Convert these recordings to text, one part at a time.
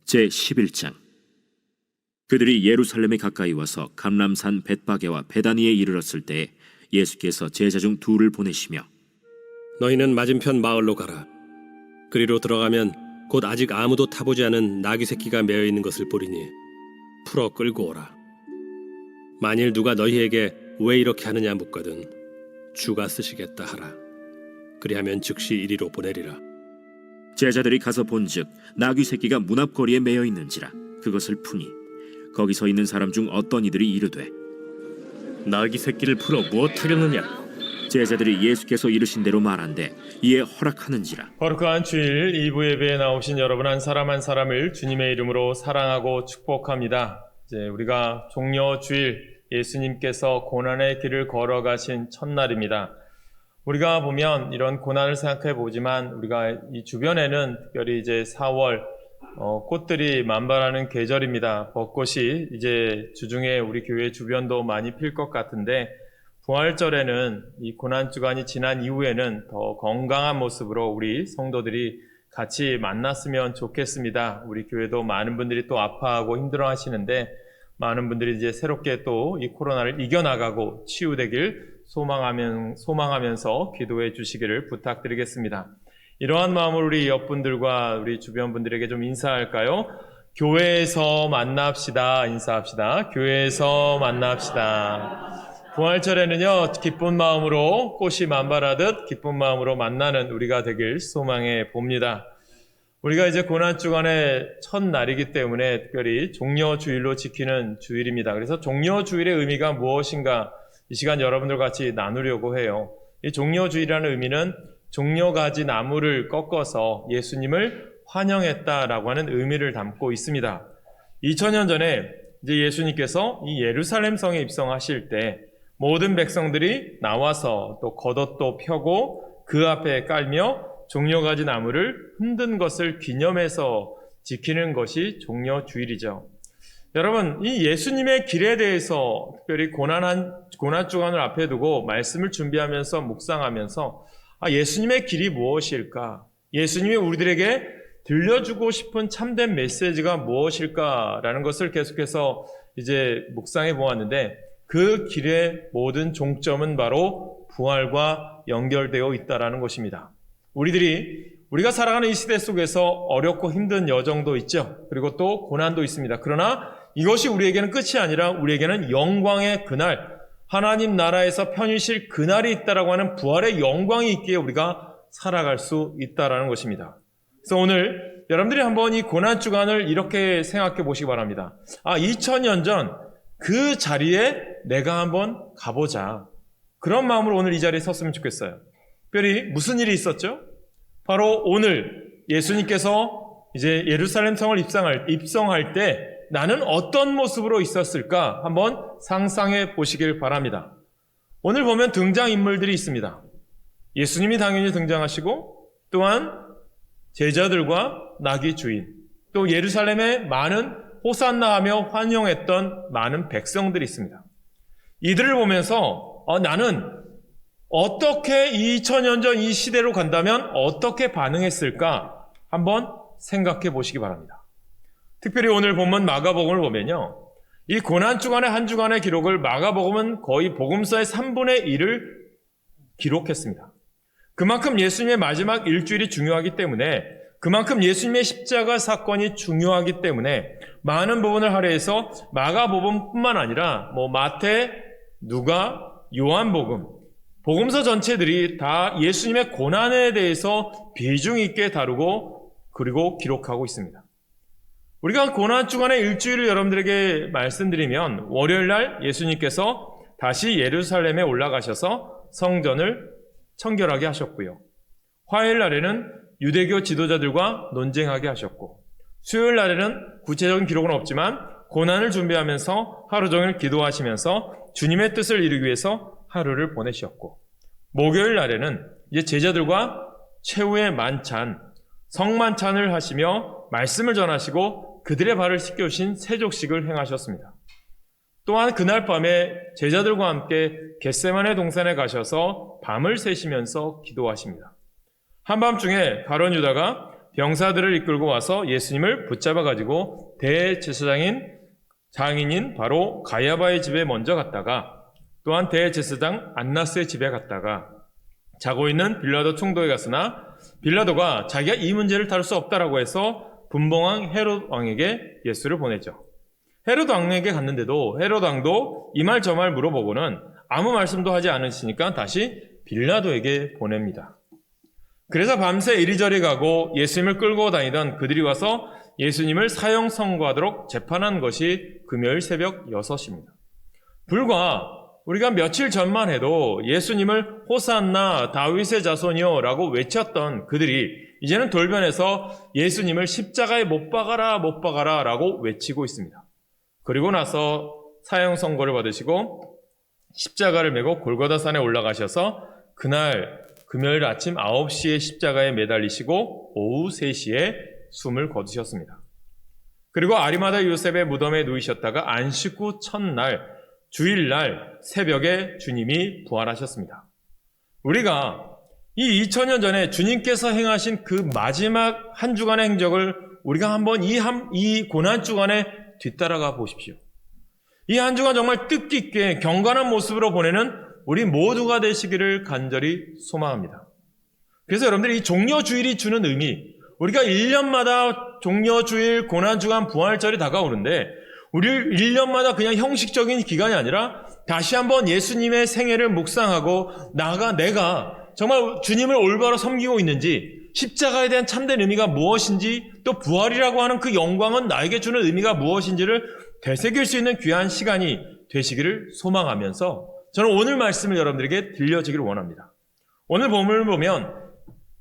제11장. 그들이 예루살렘에 가까이 와서 감람산 벳바게와 베다니에 이르렀을 때에 예수께서 제자 중 둘을 보내시며 너희는 맞은편 마을로 가라. 그리로 들어가면 곧 아직 아무도 타보지 않은 나귀 새끼가 매어 있는 것을 보리니 풀어 끌고 오라. 만일 누가 너희에게 왜 이렇게 하느냐 묻거든 주가 쓰시겠다 하라. 그리하면 즉시 이리로 보내리라. 제자들이 가서 본즉 나귀 새끼가 문 앞거리에 매어 있는지라. 그것을 푸니 거기 서 있는 사람 중 어떤 이들이 이르되 나귀 새끼를 풀어 무엇하려느냐? 제자들이 예수께서 이르신 대로 말한대 이에 허락하는지라. 거룩한 주일 2부 예배에 나오신 여러분 한 사람 한 사람을 주님의 이름으로 사랑하고 축복합니다. 이제 우리가 종려 주일 예수님께서 고난의 길을 걸어가신 첫날입니다. 우리가 보면 이런 고난을 생각해 보지만 우리가 이 주변에는 특별히 이제 4월 꽃들이 만발하는 계절입니다. 벚꽃이 이제 주중에 우리 교회 주변도 많이 필 것 같은데 부활절에는 이 고난주간이 지난 이후에는 더 건강한 모습으로 우리 성도들이 같이 만났으면 좋겠습니다. 우리 교회도 많은 분들이 또 아파하고 힘들어 하시는데 많은 분들이 이제 새롭게 또 이 코로나를 이겨나가고 치유되길 소망하면서 기도해 주시기를 부탁드리겠습니다. 이러한 마음으로 우리 옆분들과 우리 주변 분들에게 좀 인사할까요? 교회에서 만납시다. 인사합시다. 교회에서 만납시다. 부활절에는요, 기쁜 마음으로 꽃이 만발하듯 기쁜 마음으로 만나는 우리가 되길 소망해 봅니다. 우리가 이제 고난주간의 첫날이기 때문에 특별히 종려주일로 지키는 주일입니다. 그래서 종려주일의 의미가 무엇인가 이 시간 여러분들 같이 나누려고 해요. 이 종려주일이라는 의미는 종려가지 나무를 꺾어서 예수님을 환영했다라고 하는 의미를 담고 있습니다. 2000년 전에 이제 예수님께서 이 예루살렘 성에 입성하실 때 모든 백성들이 나와서 또 겉옷도 펴고 그 앞에 깔며 종려가지 나무를 흔든 것을 기념해서 지키는 것이 종려주일이죠. 여러분, 이 예수님의 길에 대해서 특별히 고난주간을 앞에 두고 말씀을 준비하면서 묵상하면서 예수님의 길이 무엇일까? 예수님이 우리들에게 들려주고 싶은 참된 메시지가 무엇일까라는 것을 계속해서 이제 묵상해 보았는데 그 길의 모든 종점은 바로 부활과 연결되어 있다라는 것입니다. 우리가 살아가는 이 시대 속에서 어렵고 힘든 여정도 있죠. 그리고 또 고난도 있습니다. 그러나 이것이 우리에게는 끝이 아니라 우리에게는 영광의 그날, 하나님 나라에서 편히 쉴 그날이 있다라고 하는 부활의 영광이 있기에 우리가 살아갈 수 있다라는 것입니다. 그래서 오늘 여러분들이 한번 이 고난주간을 이렇게 생각해 보시기 바랍니다. 2000년 전 그 자리에 내가 한번 가보자. 그런 마음으로 오늘 이 자리에 섰으면 좋겠어요. 특별히 무슨 일이 있었죠? 바로 오늘 예수님께서 이제 예루살렘 성을 입성할 때 나는 어떤 모습으로 있었을까 한번 상상해 보시길 바랍니다. 오늘 보면 등장인물들이 있습니다. 예수님이 당연히 등장하시고 또한 제자들과 나귀 주인, 또 예루살렘에 많은 호산나하며 환영했던 많은 백성들이 있습니다. 이들을 보면서 나는 어떻게 2000년 전 이 시대로 간다면 어떻게 반응했을까 한번 생각해 보시기 바랍니다. 특별히 오늘 본문 마가복음을 보면요. 이 고난주간의 한 주간의 기록을 마가복음은 거의 복음서의 3분의 1을 기록했습니다. 그만큼 예수님의 마지막 일주일이 중요하기 때문에 그만큼 예수님의 십자가 사건이 중요하기 때문에 많은 부분을 할애해서 마가복음뿐만 아니라 마태, 누가, 요한복음, 복음서 전체들이 다 예수님의 고난에 대해서 비중 있게 다루고 그리고 기록하고 있습니다. 우리가 고난주간의 일주일을 여러분들에게 말씀드리면 월요일 날 예수님께서 다시 예루살렘에 올라가셔서 성전을 청결하게 하셨고요. 화요일 날에는 유대교 지도자들과 논쟁하게 하셨고 수요일 날에는 구체적인 기록은 없지만 고난을 준비하면서 하루 종일 기도하시면서 주님의 뜻을 이루기 위해서 하루를 보내셨고 목요일 날에는 이제 제자들과 최후의 만찬, 성만찬을 하시며 말씀을 전하시고 그들의 발을 씻겨주신 세족식을 행하셨습니다. 또한 그날 밤에 제자들과 함께 겟세마네 동산에 가셔서 밤을 새시면서 기도하십니다. 한밤중에 가룟 유다가 병사들을 이끌고 와서 예수님을 붙잡아 가지고 장인인 바로 가야바의 집에 먼저 갔다가 또한 대제사장 안나스의 집에 갔다가 자고 있는 빌라도 총독에 갔으나 빌라도가 자기가 이 문제를 다룰 수 없다라고 해서 분봉왕 헤롯 왕에게 예수를 보내죠. 헤롯 왕에게 갔는데도 헤롯 왕도 이 말 저 말 물어보고는 아무 말씀도 하지 않으시니까 다시 빌라도에게 보냅니다. 그래서 밤새 이리저리 가고 예수님을 끌고 다니던 그들이 와서 예수님을 사형 선고하도록 재판한 것이 금요일 새벽 6시입니다. 불과 우리가 며칠 전만 해도 예수님을 호산나 다윗의 자손이요 라고 외쳤던 그들이 이제는 돌변해서 예수님을 십자가에 못 박아라 못 박아라 라고 외치고 있습니다. 그리고 나서 사형 선고를 받으시고 십자가를 메고 골고다산에 올라가셔서 그날 금요일 아침 9시에 십자가에 매달리시고 오후 3시에 숨을 거두셨습니다. 그리고 아리마다 요셉의 무덤에 누이셨다가 안식 후 첫날 주일날 새벽에 주님이 부활하셨습니다. 우리가 이 2000년 전에 주님께서 행하신 그 마지막 한 주간의 행적을 우리가 한번 이 고난 주간에 뒤따라가 보십시오. 이 한 주간 정말 뜻깊게 경건한 모습으로 보내는 우리 모두가 되시기를 간절히 소망합니다. 그래서 여러분들이 이 종려주일이 주는 의미, 우리가 1년마다 종려주일, 고난주간, 부활절이 다가오는데 우리 1년마다 그냥 형식적인 기간이 아니라 다시 한번 예수님의 생애를 묵상하고 내가 정말 주님을 올바로 섬기고 있는지, 십자가에 대한 참된 의미가 무엇인지, 또 부활이라고 하는 그 영광은 나에게 주는 의미가 무엇인지를 되새길 수 있는 귀한 시간이 되시기를 소망하면서 저는 오늘 말씀을 여러분들에게 들려주기를 원합니다. 오늘 본문을 보면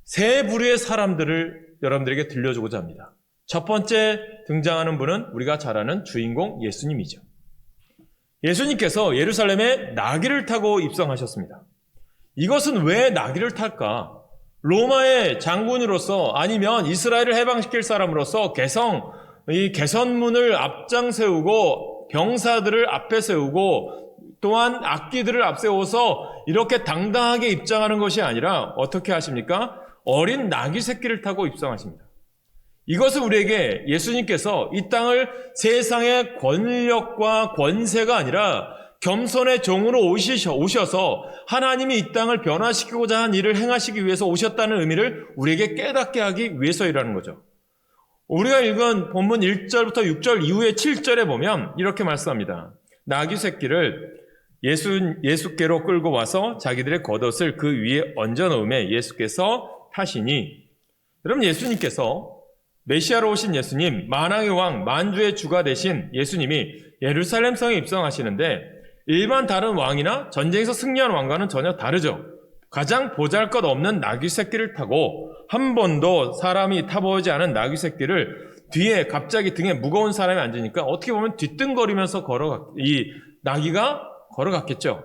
세 부류의 사람들을 여러분들에게 들려주고자 합니다. 첫 번째 등장하는 분은 우리가 잘 아는 주인공 예수님이죠. 예수님께서 예루살렘에 나귀를 타고 입성하셨습니다. 이것은 왜 나귀를 탈까? 로마의 장군으로서 아니면 이스라엘을 해방시킬 사람으로서 이 개선문을 앞장 세우고 병사들을 앞에 세우고 또한 악기들을 앞세워서 이렇게 당당하게 입장하는 것이 아니라 어떻게 하십니까? 어린 나귀 새끼를 타고 입성하십니다. 이것은 우리에게 예수님께서 이 땅을 세상의 권력과 권세가 아니라 겸손의 종으로 오셔서 하나님이 이 땅을 변화시키고자 한 일을 행하시기 위해서 오셨다는 의미를 우리에게 깨닫게 하기 위해서이라는 거죠. 우리가 읽은 본문 1절부터 6절 이후에 7절에 보면 이렇게 말씀합니다. 나귀 새끼를 예수께로 끌고 와서 자기들의 겉옷을 그 위에 얹어 놓음에 예수께서 타시니, 여러분 예수님께서 메시아로 오신 예수님, 만왕의 왕, 만주의 주가 되신 예수님이 예루살렘 성에 입성하시는데 일반 다른 왕이나 전쟁에서 승리한 왕과는 전혀 다르죠. 가장 보잘것없는 나귀 새끼를 타고 한 번도 사람이 타보지 않은 나귀 새끼를 뒤에 갑자기 등에 무거운 사람이 앉으니까 어떻게 보면 뒤뚱거리면서 이 나귀가 걸어갔겠죠.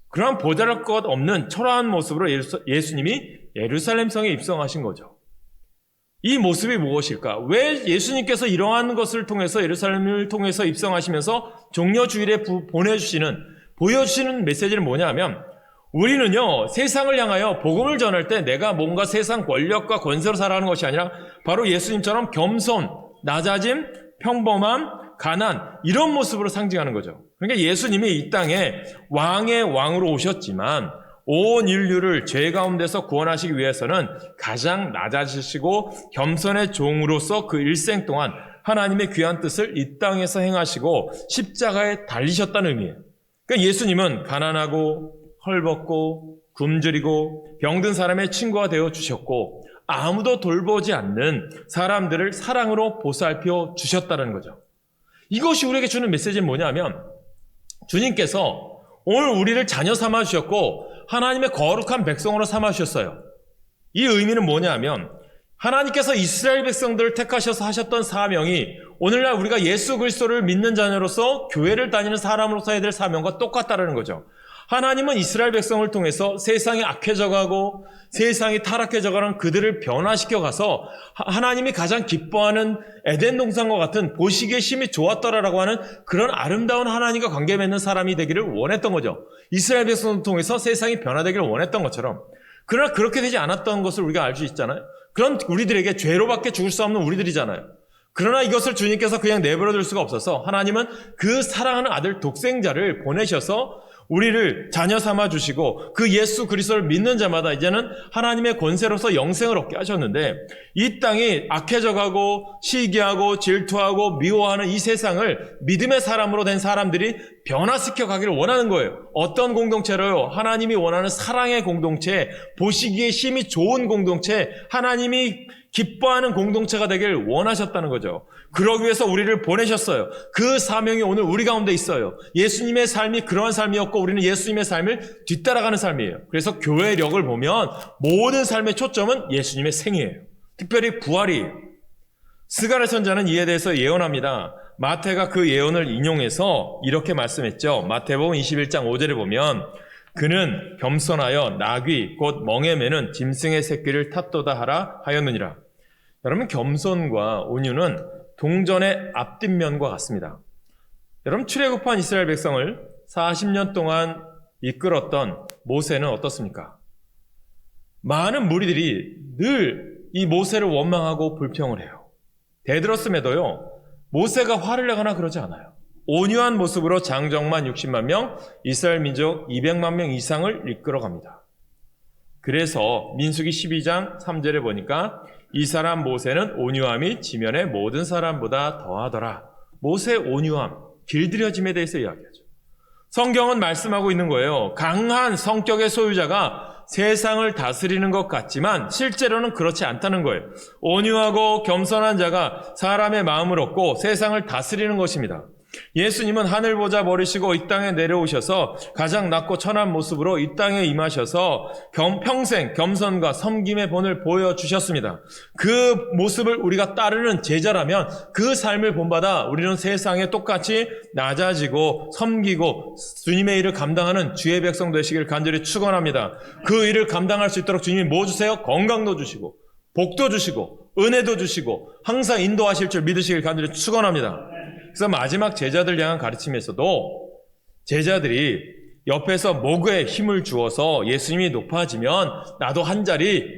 그런 보잘것없는 초라한 모습으로 예수님이 예루살렘 성에 입성하신 거죠. 이 모습이 무엇일까? 왜 예수님께서 이러한 것을 통해서 예루살렘을 통해서 입성하시면서 종려주일에 보여주시는 메시지는 뭐냐 하면 우리는요 세상을 향하여 복음을 전할 때 내가 뭔가 세상 권력과 권세로 살아가는 것이 아니라 바로 예수님처럼 겸손, 낮아짐, 평범함, 가난 이런 모습으로 상징하는 거죠. 그러니까 예수님이 이 땅에 왕의 왕으로 오셨지만 온 인류를 죄 가운데서 구원하시기 위해서는 가장 낮아지시고 겸손의 종으로서 그 일생 동안 하나님의 귀한 뜻을 이 땅에서 행하시고 십자가에 달리셨다는 의미예요. 그러니까 예수님은 가난하고 헐벗고 굶주리고 병든 사람의 친구가 되어 주셨고 아무도 돌보지 않는 사람들을 사랑으로 보살펴 주셨다는 거죠. 이것이 우리에게 주는 메시지는 뭐냐면 주님께서 오늘 우리를 자녀 삼아 주셨고 하나님의 거룩한 백성으로 삼아 주셨어요. 이 의미는 뭐냐면 하나님께서 이스라엘 백성들을 택하셔서 하셨던 사명이 오늘날 우리가 예수 그리스도를 믿는 자녀로서 교회를 다니는 사람으로서 해야 될 사명과 똑같다는 거죠. 하나님은 이스라엘 백성을 통해서 세상이 악해져가고 세상이 타락해져가는 그들을 변화시켜 가서 하나님이 가장 기뻐하는 에덴 동산과 같은 보시기에 심히 좋았더라라고 하는 그런 아름다운 하나님과 관계 맺는 사람이 되기를 원했던 거죠. 이스라엘 백성을 통해서 세상이 변화되기를 원했던 것처럼. 그러나 그렇게 되지 않았던 것을 우리가 알 수 있잖아요. 그런 우리들에게 죄로밖에 죽을 수 없는 우리들이잖아요. 그러나 이것을 주님께서 그냥 내버려 둘 수가 없어서 하나님은 그 사랑하는 아들 독생자를 보내셔서 우리를 자녀 삼아 주시고 그 예수 그리스도를 믿는 자마다 이제는 하나님의 권세로서 영생을 얻게 하셨는데, 이 땅이 악해져가고 시기하고 질투하고 미워하는 이 세상을 믿음의 사람으로 된 사람들이 변화시켜 가기를 원하는 거예요. 어떤 공동체로요? 하나님이 원하는 사랑의 공동체, 보시기에 힘이 좋은 공동체, 하나님이 기뻐하는 공동체가 되길 원하셨다는 거죠. 그러기 위해서 우리를 보내셨어요. 그 사명이 오늘 우리 가운데 있어요. 예수님의 삶이 그러한 삶이었고 우리는 예수님의 삶을 뒤따라가는 삶이에요. 그래서 교회의 력을 보면 모든 삶의 초점은 예수님의 생이에요. 특별히 부활이에요. 스가랴 선지자는 이에 대해서 예언합니다. 마태가 그 예언을 인용해서 이렇게 말씀했죠. 마태복음 21장 5절에 보면 그는 겸손하여 나귀 곧 멍에 매는 짐승의 새끼를 탓도다 하라 하였느니라. 여러분, 겸손과 온유는 동전의 앞뒷면과 같습니다. 여러분, 출애굽한 이스라엘 백성을 40년 동안 이끌었던 모세는 어떻습니까? 많은 무리들이 늘 이 모세를 원망하고 불평을 해요. 대들었음에도요, 모세가 화를 내거나 그러지 않아요. 온유한 모습으로 장정만 60만 명, 이스라엘 민족 200만 명 이상을 이끌어갑니다. 그래서 민수기 12장 3절에 보니까 이 사람 모세는 온유함이 지면의 모든 사람보다 더하더라. 모세의 온유함, 길들여짐에 대해서 이야기하죠. 성경은 말씀하고 있는 거예요. 강한 성격의 소유자가 세상을 다스리는 것 같지만 실제로는 그렇지 않다는 거예요. 온유하고 겸손한 자가 사람의 마음을 얻고 세상을 다스리는 것입니다. 예수님은 하늘 보좌 버리시고 이 땅에 내려오셔서 가장 낮고 천한 모습으로 이 땅에 임하셔서 평생 겸손과 섬김의 본을 보여주셨습니다. 그 모습을 우리가 따르는 제자라면 그 삶을 본받아 우리는 세상에 똑같이 낮아지고 섬기고 주님의 일을 감당하는 주의 백성 되시길 간절히 축원합니다. 그 일을 감당할 수 있도록 주님이 뭐 주세요? 건강도 주시고 복도 주시고 은혜도 주시고 항상 인도하실 줄 믿으시길 간절히 축원합니다. 그래서 마지막 제자들 향한 가르침에서도 제자들이 옆에서 목에 힘을 주어서 예수님이 높아지면 나도 한 자리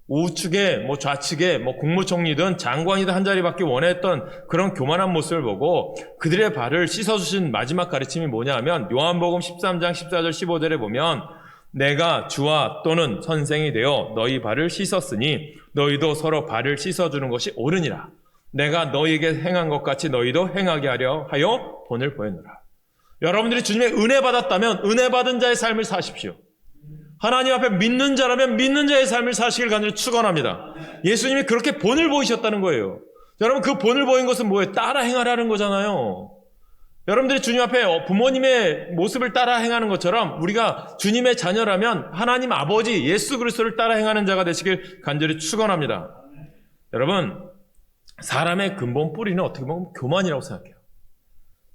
우측에 좌측에 국무총리든 장관이든 한 자리밖에 원했던 그런 교만한 모습을 보고 그들의 발을 씻어주신 마지막 가르침이 뭐냐 하면 요한복음 13장 14절 15절에 보면 내가 주와 또는 선생이 되어 너희 발을 씻었으니 너희도 서로 발을 씻어주는 것이 옳으니라. 내가 너희에게 행한 것 같이 너희도 행하게 하려 하여 본을 보였노라. 여러분들이 주님의 은혜 받았다면 은혜 받은 자의 삶을 사십시오. 하나님 앞에 믿는 자라면 믿는 자의 삶을 사시길 간절히 축원합니다. 예수님이 그렇게 본을 보이셨다는 거예요. 여러분, 그 본을 보인 것은 뭐예요? 따라 행하라는 거잖아요. 여러분들이 주님 앞에 부모님의 모습을 따라 행하는 것처럼 우리가 주님의 자녀라면 하나님 아버지 예수 그리스도를 따라 행하는 자가 되시길 간절히 축원합니다. 여러분, 사람의 근본 뿌리는 어떻게 보면 교만이라고 생각해요.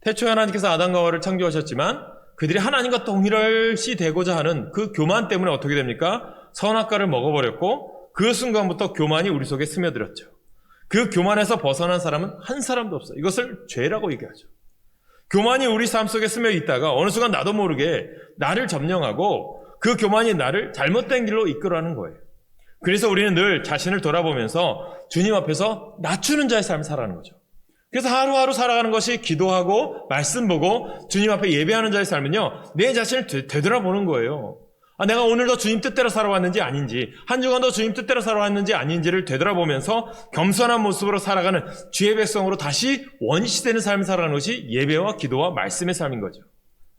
태초에 하나님께서 아담과 하와를 창조하셨지만 그들이 하나님과 동일시 되고자 하는 그 교만 때문에 어떻게 됩니까? 선악과를 먹어버렸고 그 순간부터 교만이 우리 속에 스며들었죠. 그 교만에서 벗어난 사람은 한 사람도 없어요. 이것을 죄라고 얘기하죠. 교만이 우리 삶 속에 스며 있다가 어느 순간 나도 모르게 나를 점령하고 그 교만이 나를 잘못된 길로 이끌어가는 거예요. 그래서 우리는 늘 자신을 돌아보면서 주님 앞에서 낮추는 자의 삶을 살아가는 거죠. 그래서 하루하루 살아가는 것이 기도하고 말씀 보고 주님 앞에 예배하는 자의 삶은요, 내 자신을 되돌아보는 거예요. 내가 오늘도 주님 뜻대로 살아왔는지 아닌지, 한 주간도 주님 뜻대로 살아왔는지 아닌지를 되돌아보면서 겸손한 모습으로 살아가는 주의 백성으로 다시 원시되는 삶을 살아가는 것이 예배와 기도와 말씀의 삶인 거죠.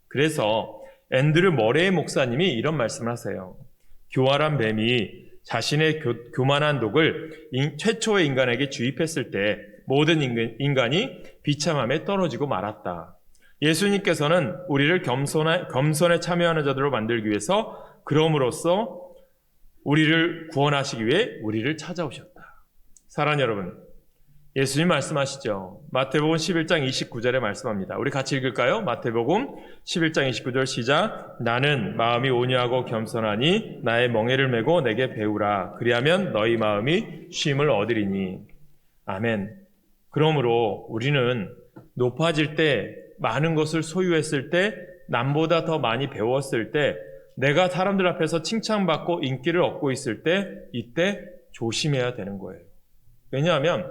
그래서 앤드류 머레이 목사님이 이런 말씀을 하세요. 교활한 뱀이 자신의 교만한 독을 최초의 인간에게 주입했을 때 모든 인간이 비참함에 떨어지고 말았다. 예수님께서는 우리를 겸손에 참여하는 자들로 만들기 위해서 그럼으로써 우리를 구원하시기 위해 우리를 찾아오셨다. 사랑하는 여러분, 예수님 말씀하시죠. 마태복음 11장 29절에 말씀합니다. 우리 같이 읽을까요? 마태복음 11장 29절 시작. 나는 마음이 온유하고 겸손하니 나의 멍에를 메고 내게 배우라. 그리하면 너희 마음이 쉼을 얻으리니. 아멘. 그러므로 우리는 높아질 때, 많은 것을 소유했을 때, 남보다 더 많이 배웠을 때, 내가 사람들 앞에서 칭찬받고 인기를 얻고 있을 때, 이때 조심해야 되는 거예요. 왜냐하면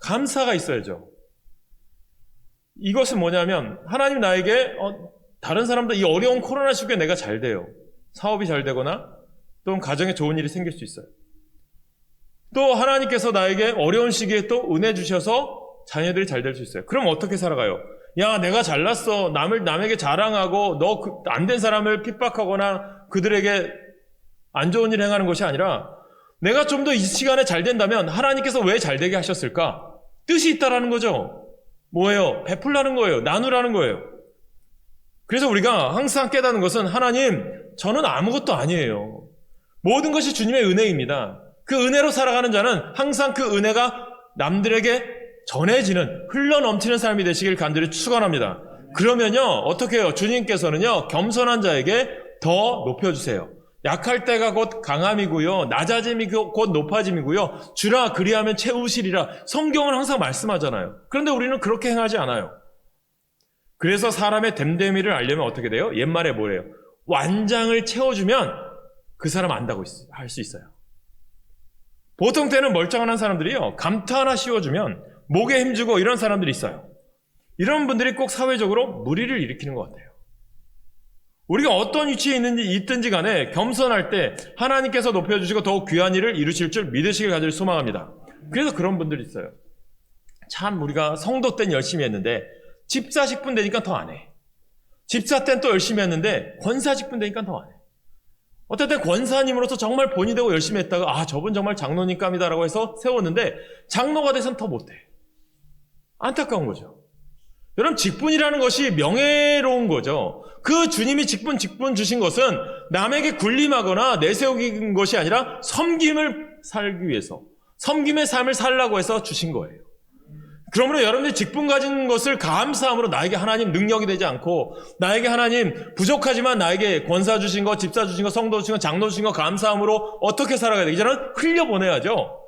감사가 있어야죠. 이것은 뭐냐면 하나님 나에게 다른 사람들 이 어려운 코로나 시국에 내가 잘 돼요. 사업이 잘 되거나 또는 가정에 좋은 일이 생길 수 있어요. 또 하나님께서 나에게 어려운 시기에 또 은혜 주셔서 자녀들이 잘 될 수 있어요. 그럼 어떻게 살아가요? 야, 내가 잘났어. 남에게 자랑하고 너 안 된 사람을 핍박하거나 그들에게 안 좋은 일 행하는 것이 아니라 내가 좀 더 이 시간에 잘 된다면 하나님께서 왜 잘 되게 하셨을까? 뜻이 있다라는 거죠. 뭐예요? 베풀라는 거예요. 나누라는 거예요. 그래서 우리가 항상 깨닫는 것은 하나님, 저는 아무것도 아니에요. 모든 것이 주님의 은혜입니다. 그 은혜로 살아가는 자는 항상 그 은혜가 남들에게 전해지는 흘러넘치는 삶이 되시길 간절히 축원합니다. 그러면요, 어떻게 해요? 주님께서는요, 겸손한 자에게 더 높여주세요. 약할 때가 곧 강함이고요. 낮아짐이 곧 높아짐이고요. 주라 그리하면 채우시리라. 성경은 항상 말씀하잖아요. 그런데 우리는 그렇게 행하지 않아요. 그래서 사람의 됨됨이를 알려면 어떻게 돼요? 옛말에 뭐래요? 완장을 채워주면 그 사람 안다고 할 수 있어요. 보통 때는 멀쩡한 사람들이요. 감투 하나 씌워주면 목에 힘주고 이런 사람들이 있어요. 이런 분들이 꼭 사회적으로 무리를 일으키는 것 같아요. 우리가 어떤 위치에 있든지 간에 겸손할 때 하나님께서 높여주시고 더욱 귀한 일을 이루실 줄 믿으시길 간절히 소망합니다. 그래서 그런 분들이 있어요. 참 우리가 성도 때는 열심히 했는데 집사직분 되니까 더 안 해. 집사 때는 또 열심히 했는데 권사직분 되니까 더 안 해. 어떨 때 권사님으로서 정말 본이 되고 열심히 했다가 저분 정말 장로님감이다라고 해서 세웠는데 장로가 돼서는 더 못해. 안타까운 거죠. 여러분 직분이라는 것이 명예로운 거죠. 그 주님이 직분 주신 것은 남에게 군림하거나 내세우는 것이 아니라 섬김을 살기 위해서 섬김의 삶을 살라고 해서 주신 거예요. 그러므로 여러분들이 직분 가진 것을 감사함으로 나에게 하나님 능력이 되지 않고 나에게 하나님 부족하지만 나에게 권사 주신 것, 집사 주신 것, 성도 주신 것, 장로 주신 것 감사함으로 어떻게 살아가야 되죠? 저는 흘려보내야죠.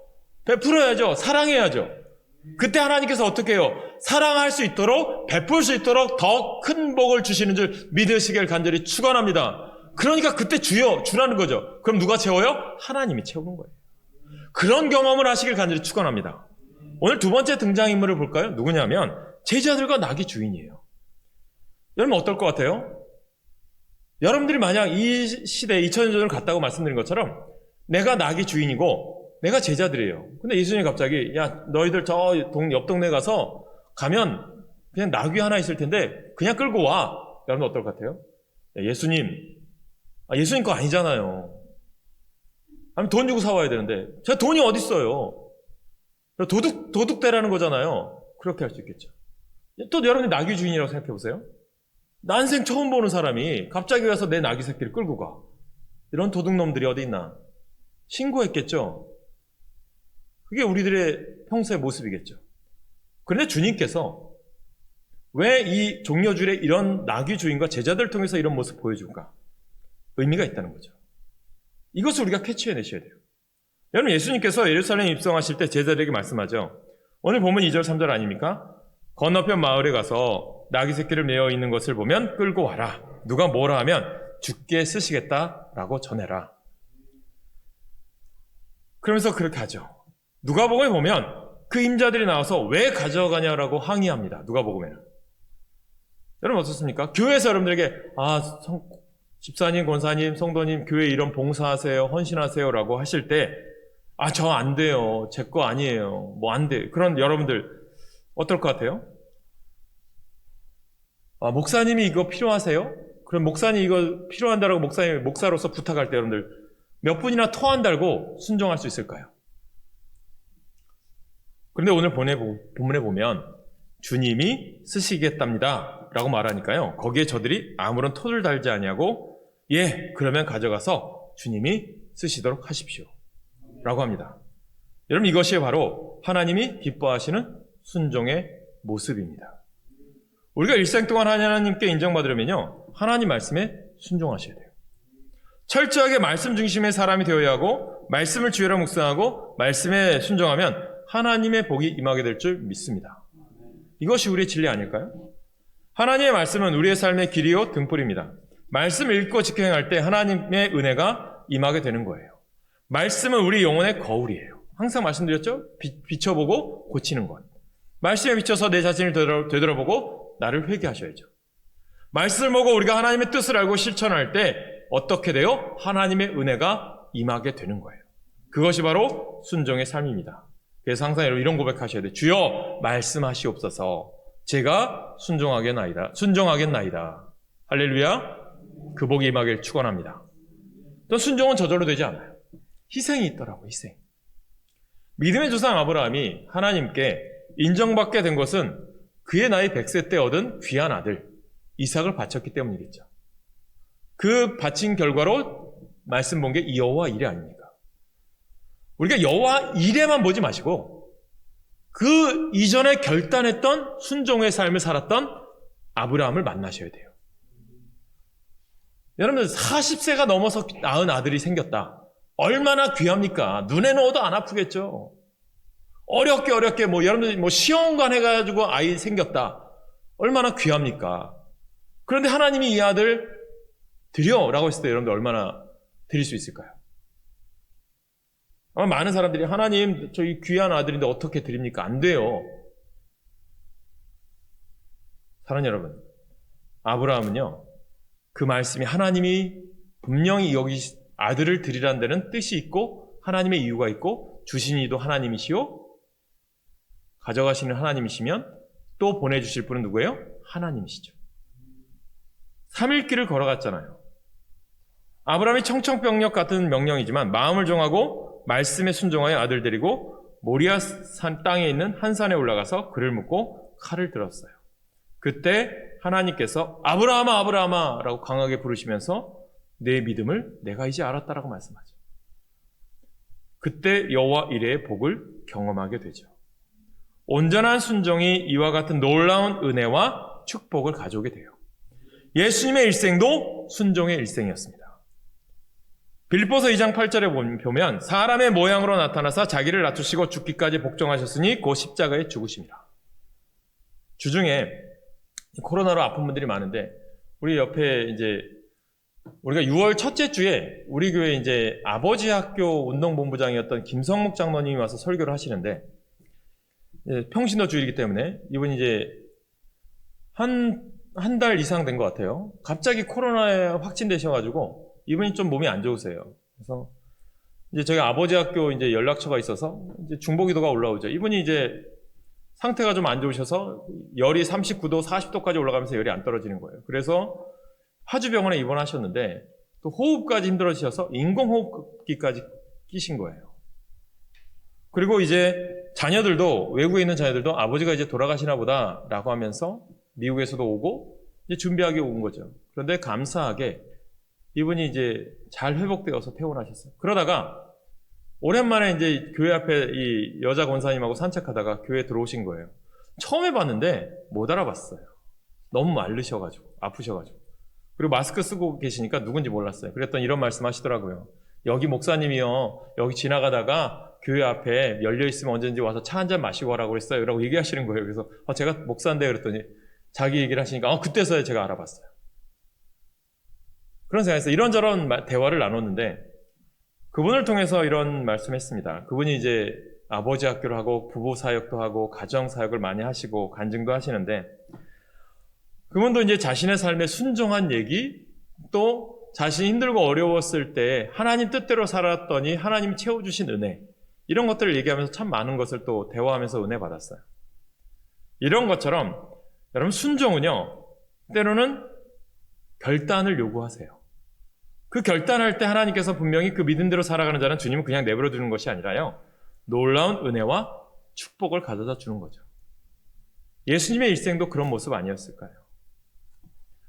베풀어야죠. 사랑해야죠. 그때 하나님께서 어떻게 해요? 사랑할 수 있도록 베풀 수 있도록 더 큰 복을 주시는 줄 믿으시길 간절히 축원합니다. 그러니까 그때 주라는 거죠. 그럼 누가 채워요? 하나님이 채우는 거예요. 그런 경험을 하시길 간절히 축원합니다. 오늘 두 번째 등장인물을 볼까요? 누구냐면 제자들과 낙이 주인이에요. 여러분 어떨 것 같아요? 여러분들이 만약 이 시대에 2000년 전으로 갔다고 말씀드린 것처럼 내가 낙이 주인이고 내가 제자들이에요. 근데 예수님이 갑자기 야 너희들 저 옆 동네 가면 그냥 나귀 하나 있을 텐데 그냥 끌고 와. 여러분 어떨 것 같아요? 야, 예수님 거 아니잖아요. 아니 돈 주고 사와야 되는데 제가 돈이 어디 있어요? 도둑대라는 거잖아요. 그렇게 할 수 있겠죠. 또 여러분이 나귀 주인이라고 생각해 보세요. 난생 처음 보는 사람이 갑자기 와서 내 나귀 새끼를 끌고 가. 이런 도둑놈들이 어디 있나? 신고했겠죠. 그게 우리들의 평소의 모습이겠죠. 그런데 주님께서 왜 이 종려주일에 이런 나귀 주인과 제자들을 통해서 이런 모습 보여줄까? 의미가 있다는 거죠. 이것을 우리가 캐치해내셔야 돼요. 여러분 예수님께서 예루살렘에 입성하실 때 제자들에게 말씀하죠. 오늘 보면 2절 3절 아닙니까? 건너편 마을에 가서 나귀 새끼를 메어 있는 것을 보면 끌고 와라. 누가 뭐라 하면 주께 쓰시겠다라고 전해라. 그러면서 그렇게 하죠. 누가복음에 보면 그 임자들이 나와서 왜 가져가냐라고 항의합니다. 누가복음에는. 여러분 어떻습니까? 교회에서 여러분들에게 집사님, 권사님, 성도님 교회에 이런 봉사하세요, 헌신하세요라고 하실 때 저 안 돼요. 제 거 아니에요. 뭐 안 돼. 그런 여러분들 어떨 것 같아요? 목사님이 이거 필요하세요? 그럼 목사님 이거 필요한다라고 목사로서 부탁할 때 여러분들 몇 분이나 토한 달고 순종할 수 있을까요? 그런데 오늘 본문에 보면 주님이 쓰시겠답니다 라고 말하니까요. 거기에 저들이 아무런 토를 달지 아니하고 그러면 가져가서 주님이 쓰시도록 하십시오 라고 합니다. 여러분 이것이 바로 하나님이 기뻐하시는 순종의 모습입니다. 우리가 일생 동안 하나님께 인정받으려면요. 하나님 말씀에 순종하셔야 돼요. 철저하게 말씀 중심의 사람이 되어야 하고 말씀을 주의로 묵상하고 말씀에 순종하면 하나님의 복이 임하게 될 줄 믿습니다. 이것이 우리의 진리 아닐까요? 하나님의 말씀은 우리의 삶의 길이요 등불입니다. 말씀을 읽고 지켜 행할 때 하나님의 은혜가 임하게 되는 거예요. 말씀은 우리 영혼의 거울이에요. 항상 말씀드렸죠? 비춰보고 고치는 것. 말씀에 비춰서 내 자신을 되돌아보고 나를 회개하셔야죠. 말씀을 보고 우리가 하나님의 뜻을 알고 실천할 때 어떻게 돼요? 하나님의 은혜가 임하게 되는 거예요. 그것이 바로 순종의 삶입니다. 그래서 항상 이런 고백하셔야 돼요. 주여 말씀하시옵소서. 제가 순종하겠나이다. 할렐루야. 그 복이 임하길 축원합니다. 또 순종은 저절로 되지 않아요. 희생이 있더라고요. 희생. 믿음의 조상 아브라함이 하나님께 인정받게 된 것은 그의 나이 100세 때 얻은 귀한 아들 이삭을 바쳤기 때문이겠죠. 그 바친 결과로 말씀 본 게 여호와 이레 아닙니까? 우리가 여호와 이레만 보지 마시고 그 이전에 결단했던 순종의 삶을 살았던 아브라함을 만나셔야 돼요. 여러분 40세가 넘어서 낳은 아들이 생겼다. 얼마나 귀합니까? 눈에 넣어도 안 아프겠죠. 어렵게 여러분들 시험관 해가지고 아이 생겼다. 얼마나 귀합니까? 그런데 하나님이 이 아들 드려라고 했을 때 여러분들 얼마나 드릴 수 있을까요? 아마 많은 사람들이 하나님 저희 귀한 아들인데 어떻게 드립니까? 안 돼요. 사랑하는 여러분, 아브라함은요 그 말씀이 하나님이 분명히 여기 아들을 드리라는 데는 뜻이 있고 하나님의 이유가 있고 주신 이도 하나님이시요 가져가시는 하나님이시면 또 보내주실 분은 누구예요? 하나님이시죠. 3일 길을 걸어갔잖아요. 아브라함이 청청병력 같은 명령이지만 마음을 정하고 말씀에 순종하여 아들 데리고 모리아 산 땅에 있는 한 산에 올라가서 그를 묶고 칼을 들었어요. 그때 하나님께서 아브라함아 아브라함아 라고 강하게 부르시면서 내 믿음을 내가 이제 알았다라고 말씀하죠. 그때 여호와 이레의 복을 경험하게 되죠. 온전한 순종이 이와 같은 놀라운 은혜와 축복을 가져오게 돼요. 예수님의 일생도 순종의 일생이었습니다. 빌립보서 2장 8절에 보면 사람의 모양으로 나타나사 자기를 낮추시고 죽기까지 복종하셨으니 곧 십자가에 죽으심이라. 주중에 코로나로 아픈 분들이 많은데 우리 옆에 이제 우리가 6월 첫째 주에 우리 교회 이제 아버지 학교 운동본부장이었던 김성묵 장로님이 와서 설교를 하시는데 평신도 주일이기 때문에 이분이 이제 한 달 이상 된 것 같아요. 갑자기 코로나에 확진되셔가지고 이분이 좀 몸이 안 좋으세요. 그래서 이제 저희 아버지 학교 이제 연락처가 있어서 이제 중보기도가 올라오죠. 이분이 이제 상태가 좀 안 좋으셔서 열이 39도, 40도까지 올라가면서 열이 안 떨어지는 거예요. 그래서 파주병원에 입원하셨는데 또 호흡까지 힘들어지셔서 인공호흡기까지 끼신 거예요. 그리고 이제 자녀들도 외국에 있는 자녀들도 아버지가 이제 돌아가시나 보다라고 하면서 미국에서도 오고 이제 준비하게 온 거죠. 그런데 감사하게 이분이 이제 잘 회복되어서 퇴원하셨어요. 그러다가 오랜만에 이제 교회 앞에 이 여자 권사님하고 산책하다가 교회에 들어오신 거예요. 처음에 봤는데 못 알아봤어요. 너무 마르셔가지고 아프셔가지고. 그리고 마스크 쓰고 계시니까 누군지 몰랐어요. 그랬더니 이런 말씀 하시더라고요. 여기 목사님이요. 여기 지나가다가 교회 앞에 열려있으면 언제든지 와서 차 한잔 마시고 가라고 그랬어요. 라고 얘기하시는 거예요. 그래서 제가 목사인데 그랬더니 자기 얘기를 하시니까 그때서야 제가 알아봤어요. 그런 생각에서 이런저런 대화를 나눴는데 그분을 통해서 이런 말씀했습니다. 그분이 이제 아버지 학교를 하고 부부 사역도 하고 가정 사역을 많이 하시고 간증도 하시는데 그분도 이제 자신의 삶에 순종한 얘기 또 자신이 힘들고 어려웠을 때 하나님 뜻대로 살았더니 하나님이 채워주신 은혜 이런 것들을 얘기하면서 참 많은 것을 또 대화하면서 은혜 받았어요. 이런 것처럼 여러분 순종은요 때로는 결단을 요구하세요. 그 결단할 때 하나님께서 분명히 그 믿음대로 살아가는 자는 주님은 그냥 내버려 두는 것이 아니라요 놀라운 은혜와 축복을 가져다 주는 거죠. 예수님의 일생도 그런 모습 아니었을까요?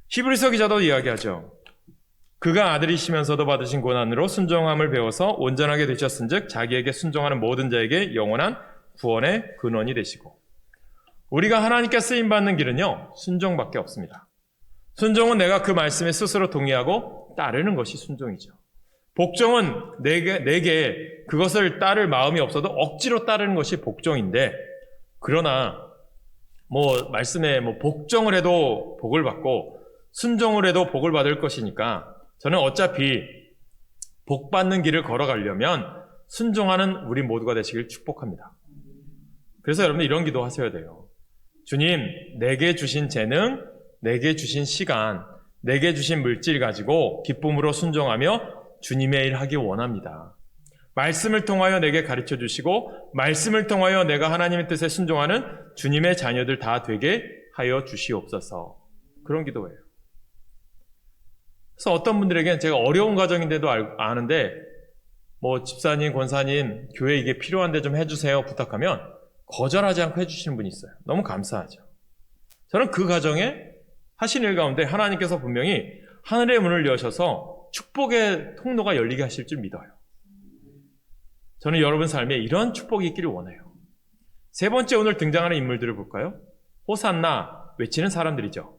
히브리서 기자도 이야기하죠. 그가 아들이시면서도 받으신 고난으로 순종함을 배워서 온전하게 되셨은즉 자기에게 순종하는 모든 자에게 영원한 구원의 근원이 되시고 우리가 하나님께 쓰임받는 길은요 순종밖에 없습니다. 순종은 내가 그 말씀에 스스로 동의하고 따르는 것이 순종이죠. 복종은 내게 그것을 따를 마음이 없어도 억지로 따르는 것이 복종인데 그러나 말씀에 복종을 해도 복을 받고 순종을 해도 복을 받을 것이니까 저는 어차피 복 받는 길을 걸어가려면 순종하는 우리 모두가 되시길 축복합니다. 그래서 여러분 이런 기도 하셔야 돼요. 주님, 내게 주신 재능, 내게 주신 시간, 내게 주신 물질 가지고 기쁨으로 순종하며 주님의 일 하기 원합니다. 말씀을 통하여 내게 가르쳐 주시고 말씀을 통하여 내가 하나님의 뜻에 순종하는 주님의 자녀들 다 되게 하여 주시옵소서. 그런 기도예요. 그래서 어떤 분들에게는 제가 어려운 과정인데도 아는데 뭐 집사님, 권사님, 교회 이게 필요한데 좀 해주세요 부탁하면 거절하지 않고 해주시는 분이 있어요. 너무 감사하죠. 저는 그 과정에 하신 일 가운데 하나님께서 분명히 하늘의 문을 여셔서 축복의 통로가 열리게 하실 줄 믿어요. 저는 여러분 삶에 이런 축복이 있기를 원해요. 세 번째 오늘 등장하는 인물들을 볼까요? 호산나 외치는 사람들이죠.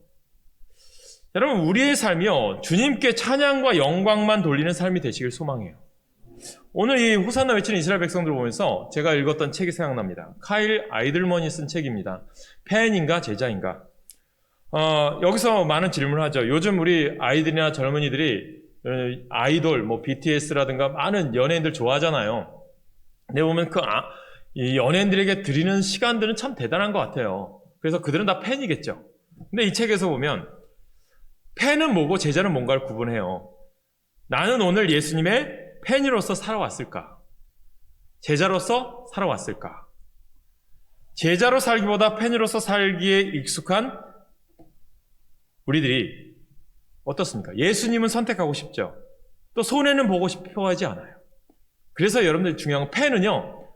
여러분 우리의 삶이요 주님께 찬양과 영광만 돌리는 삶이 되시길 소망해요. 오늘 이 호산나 외치는 이스라엘 백성들을 보면서 제가 읽었던 책이 생각납니다. 카일 아이들먼이 쓴 책입니다. 팬인가 제자인가? 여기서 많은 질문을 하죠. 요즘 우리 아이들이나 젊은이들이 아이돌, 뭐 BTS라든가 많은 연예인들 좋아하잖아요. 근데 보면 이 연예인들에게 드리는 시간들은 참 대단한 것 같아요. 그래서 그들은 다 팬이겠죠. 근데 이 책에서 보면 팬은 뭐고 제자는 뭔가를 구분해요. 나는 오늘 예수님의 팬으로서 살아왔을까? 제자로서 살아왔을까? 제자로 살기보다 팬으로서 살기에 익숙한 우리들이 어떻습니까? 예수님은 선택하고 싶죠. 또 손해는 보고 싶어 하지 않아요. 그래서 여러분들 중요한 건 팬은요,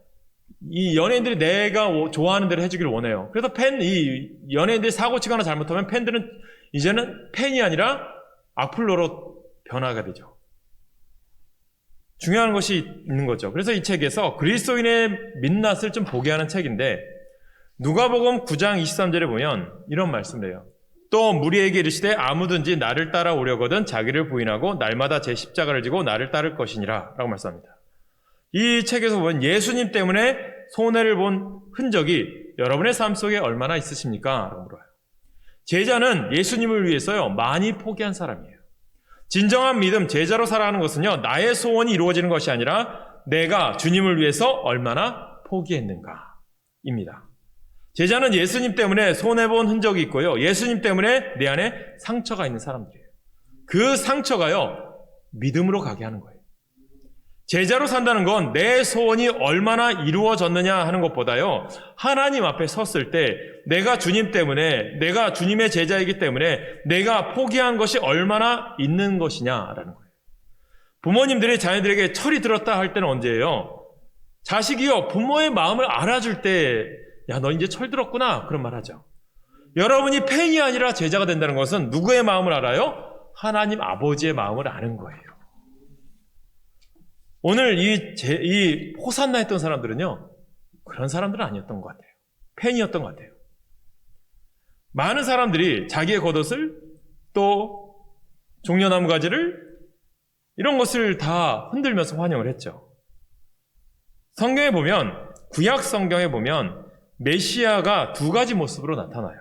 이 연예인들이 내가 좋아하는 대로 해주기를 원해요. 그래서 이 연예인들이 사고 치거나 잘못하면 팬들은 이제는 팬이 아니라 악플러로 변화가 되죠. 중요한 것이 있는 거죠. 그래서 이 책에서 그리스도인의 민낯을 좀 보게 하는 책인데 누가복음 9장 23절에 보면 이런 말씀을 해요. 또 무리에게 이르시되 아무든지 나를 따라오려거든 자기를 부인하고 날마다 제 십자가를 지고 나를 따를 것이니라 라고 말씀합니다. 이 책에서 보면 예수님 때문에 손해를 본 흔적이 여러분의 삶 속에 얼마나 있으십니까? 라고 물어요. 제자는 예수님을 위해서요 많이 포기한 사람이에요. 진정한 믿음, 제자로 살아가는 것은요 나의 소원이 이루어지는 것이 아니라 내가 주님을 위해서 얼마나 포기했는가입니다. 제자는 예수님 때문에 손해본 흔적이 있고요. 예수님 때문에 내 안에 상처가 있는 사람들이에요. 그 상처가요 믿음으로 가게 하는 거예요. 제자로 산다는 건 내 소원이 얼마나 이루어졌느냐 하는 것보다요 하나님 앞에 섰을 때 내가 주님 때문에, 내가 주님의 제자이기 때문에 내가 포기한 것이 얼마나 있는 것이냐라는 거예요. 부모님들이 자녀들에게 철이 들었다 할 때는 언제예요? 자식이요 부모의 마음을 알아줄 때 야, 너 이제 철 들었구나 그런 말 하죠. 여러분이 팬이 아니라 제자가 된다는 것은 누구의 마음을 알아요? 하나님 아버지의 마음을 아는 거예요. 오늘 이 호산나 했던 사람들은요 그런 사람들은 아니었던 것 같아요. 팬이었던 것 같아요. 많은 사람들이 자기의 겉옷을 또 종려나무 가지를 이런 것을 다 흔들면서 환영을 했죠. 성경에 보면 구약 성경에 보면 메시아가 두 가지 모습으로 나타나요.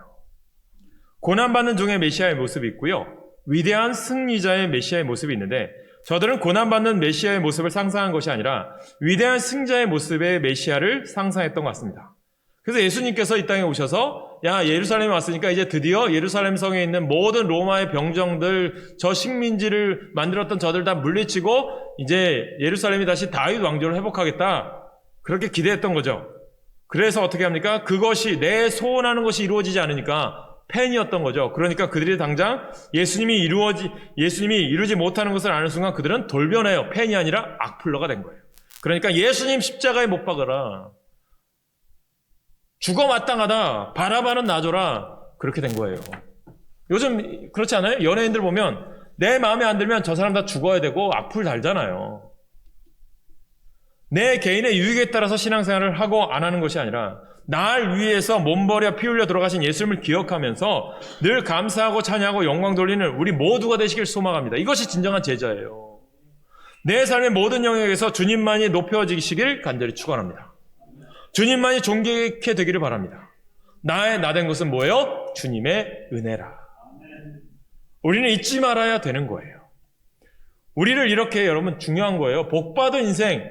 고난받는 종의 메시아의 모습이 있고요. 위대한 승리자의 메시아의 모습이 있는데 저들은 고난받는 메시아의 모습을 상상한 것이 아니라 위대한 승자의 모습의 메시아를 상상했던 것 같습니다. 그래서 예수님께서 이 땅에 오셔서 야 예루살렘에 왔으니까 이제 드디어 예루살렘 성에 있는 모든 로마의 병정들 저 식민지를 만들었던 저들 다 물리치고 이제 예루살렘이 다시 다윗 왕조를 회복하겠다 그렇게 기대했던 거죠. 그래서 어떻게 합니까? 그것이 내 소원하는 것이 이루어지지 않으니까 팬이었던 거죠. 그러니까 그들이 당장 예수님이 이루지 못하는 것을 아는 순간 그들은 돌변해요. 팬이 아니라 악플러가 된 거예요. 그러니까 예수님 십자가에 못 박아라. 죽어 마땅하다. 바라바는 놔줘라. 그렇게 된 거예요. 요즘 그렇지 않아요? 연예인들 보면 내 마음에 안 들면 저 사람 다 죽어야 되고 악플 달잖아요. 내 개인의 유익에 따라서 신앙생활을 하고 안 하는 것이 아니라 날 위해서 몸버려 피 흘려 돌아가신 예수님을 기억하면서 늘 감사하고 찬양하고 영광 돌리는 우리 모두가 되시길 소망합니다. 이것이 진정한 제자예요. 내 삶의 모든 영역에서 주님만이 높여지시길 간절히 축원합니다. 주님만이 존귀케 되기를 바랍니다. 나 된 것은 뭐예요? 주님의 은혜라. 우리는 잊지 말아야 되는 거예요. 우리를 이렇게 여러분 중요한 거예요. 복받은 인생.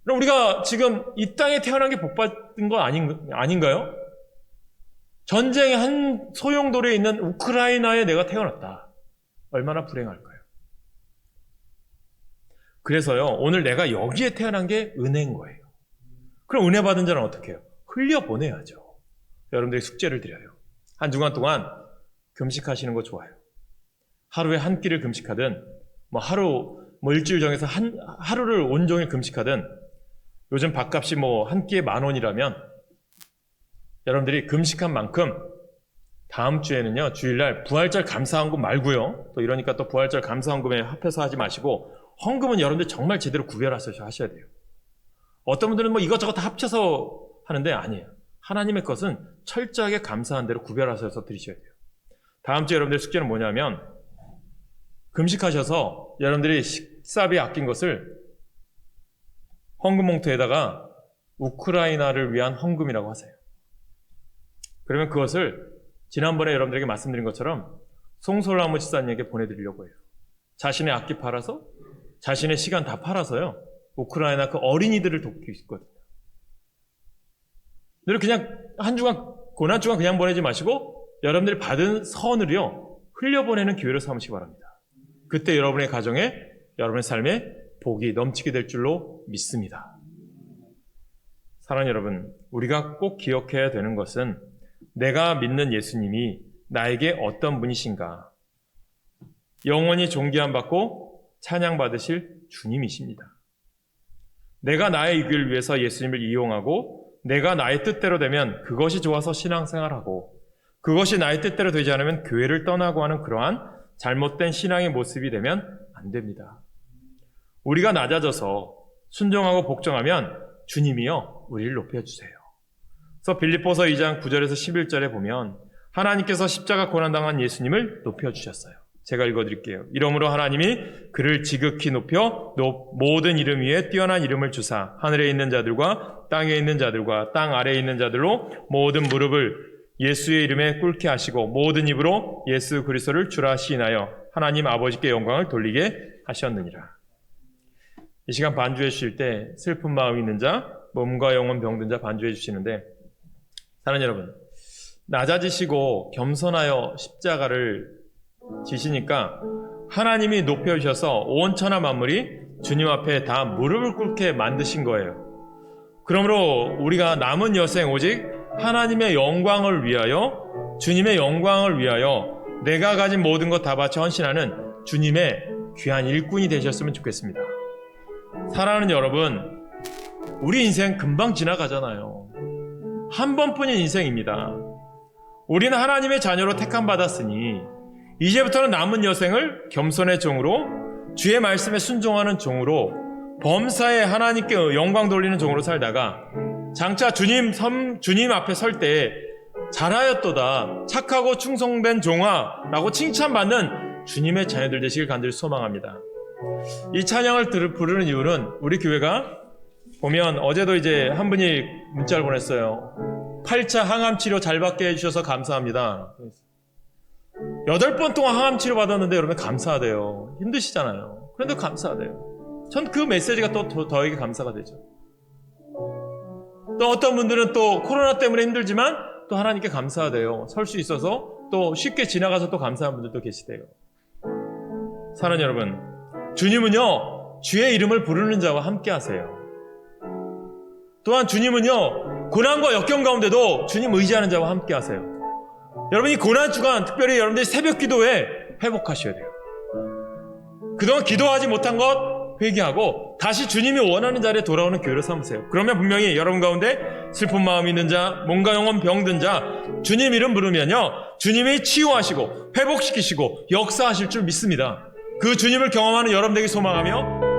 그럼 우리가 지금 이 땅에 태어난 게 복받은 거 아닌가요? 전쟁의 한 소용돌이에 있는 우크라이나에 내가 태어났다. 얼마나 불행할까요? 그래서요, 오늘 내가 여기에 태어난 게 은혜인 거예요. 그럼 은혜 받은 자는 어떻게 해요? 흘려보내야죠. 여러분들이 숙제를 드려요. 한 주간 동안 금식하시는 거 좋아요. 하루에 한 끼를 금식하든, 일주일 정해서 하루를 온종일 금식하든, 요즘 밥값이 한 끼에 10,000원이라면, 여러분들이 금식한 만큼, 다음 주에는요, 주일날 부활절 감사헌금 말고요, 또 이러니까 또 부활절 감사헌금에 합해서 하지 마시고, 헌금은 여러분들 정말 제대로 구별하셔서 하셔야 돼요. 어떤 분들은 이것저것 다 합쳐서 하는데 아니에요. 하나님의 것은 철저하게 감사한 대로 구별하셔서 드리셔야 돼요. 다음 주에 여러분들 숙제는 뭐냐면 금식하셔서 여러분들이 식사비에 아낀 것을 헌금 봉투에다가 우크라이나를 위한 헌금이라고 하세요. 그러면 그것을 지난번에 여러분들에게 말씀드린 것처럼 송솔나무 집사님에게 보내드리려고 해요. 자신의 악기 팔아서 자신의 시간 다 팔아서요. 우크라이나 그 어린이들을 돕고 있거든요. 늘 그냥 한 주간 고난 주간 그냥 보내지 마시고 여러분들이 받은 선을요 흘려보내는 기회로 삼으시기 바랍니다. 그때 여러분의 가정에 여러분의 삶에 복이 넘치게 될 줄로 믿습니다. 사랑하는 여러분, 우리가 꼭 기억해야 되는 것은 내가 믿는 예수님이 나에게 어떤 분이신가, 영원히 존귀함 받고 찬양 받으실 주님이십니다. 내가 나의 이익을 위해서 예수님을 이용하고 내가 나의 뜻대로 되면 그것이 좋아서 신앙생활하고 그것이 나의 뜻대로 되지 않으면 교회를 떠나고 하는 그러한 잘못된 신앙의 모습이 되면 안 됩니다. 우리가 낮아져서 순종하고 복종하면 주님이요 우리를 높여주세요. 그래서 빌립보서 2장 9절에서 11절에 보면 하나님께서 십자가 고난당한 예수님을 높여주셨어요. 제가 읽어드릴게요. 이러므로 하나님이 그를 지극히 높여 모든 이름 위에 뛰어난 이름을 주사 하늘에 있는 자들과 땅에 있는 자들과 땅 아래에 있는 자들로 모든 무릎을 예수의 이름에 꿇게 하시고 모든 입으로 예수 그리스도를 주라 시인하여 하나님 아버지께 영광을 돌리게 하셨느니라. 이 시간 반주해 주실 때 슬픈 마음 있는 자, 몸과 영혼 병든 자 반주해 주시는데 사랑하는 여러분, 낮아지시고 겸손하여 십자가를 지시니까 하나님이 높여주셔서 온 천하 만물이 주님 앞에 다 무릎을 꿇게 만드신 거예요. 그러므로 우리가 남은 여생 오직 하나님의 영광을 위하여, 주님의 영광을 위하여 내가 가진 모든 것 다 바쳐 헌신하는 주님의 귀한 일꾼이 되셨으면 좋겠습니다. 사랑하는 여러분, 우리 인생 금방 지나가잖아요. 한 번뿐인 인생입니다. 우리는 하나님의 자녀로 택함 받았으니 이제부터는 남은 여생을 겸손의 종으로, 주의 말씀에 순종하는 종으로, 범사에 하나님께 영광 돌리는 종으로 살다가 장차 주님 앞에 설 때 잘하였도다, 착하고 충성된 종아 라고 칭찬받는 주님의 자녀들 되시길 간절히 소망합니다. 이 찬양을 부르는 이유는 우리 교회가 보면 어제도 이제 한 분이 문자를 보냈어요. 8차 항암 치료 잘 받게 해주셔서 감사합니다. 8번 동안 항암 치료 받았는데 여러분 감사하대요. 힘드시잖아요. 그런데 감사하대요. 전 그 메시지가 또 저에게 감사가 되죠. 또 어떤 분들은 또 코로나 때문에 힘들지만 또 하나님께 감사하대요. 설 수 있어서 또 쉽게 지나가서 또 감사한 분들도 계시대요. 사랑하는 여러분, 주님은요 주의 이름을 부르는 자와 함께 하세요. 또한 주님은요 고난과 역경 가운데도 주님 의지하는 자와 함께 하세요. 여러분이 고난 주간 특별히 여러분들이 새벽 기도에 회복하셔야 돼요. 그동안 기도하지 못한 것 회개하고 다시 주님이 원하는 자리에 돌아오는 교회로 삼으세요. 그러면 분명히 여러분 가운데 슬픈 마음 있는 자, 몸과 영혼 병든 자 주님 이름 부르면요 주님이 치유하시고 회복시키시고 역사하실 줄 믿습니다. 그 주님을 경험하는 여러분 되기 소망하며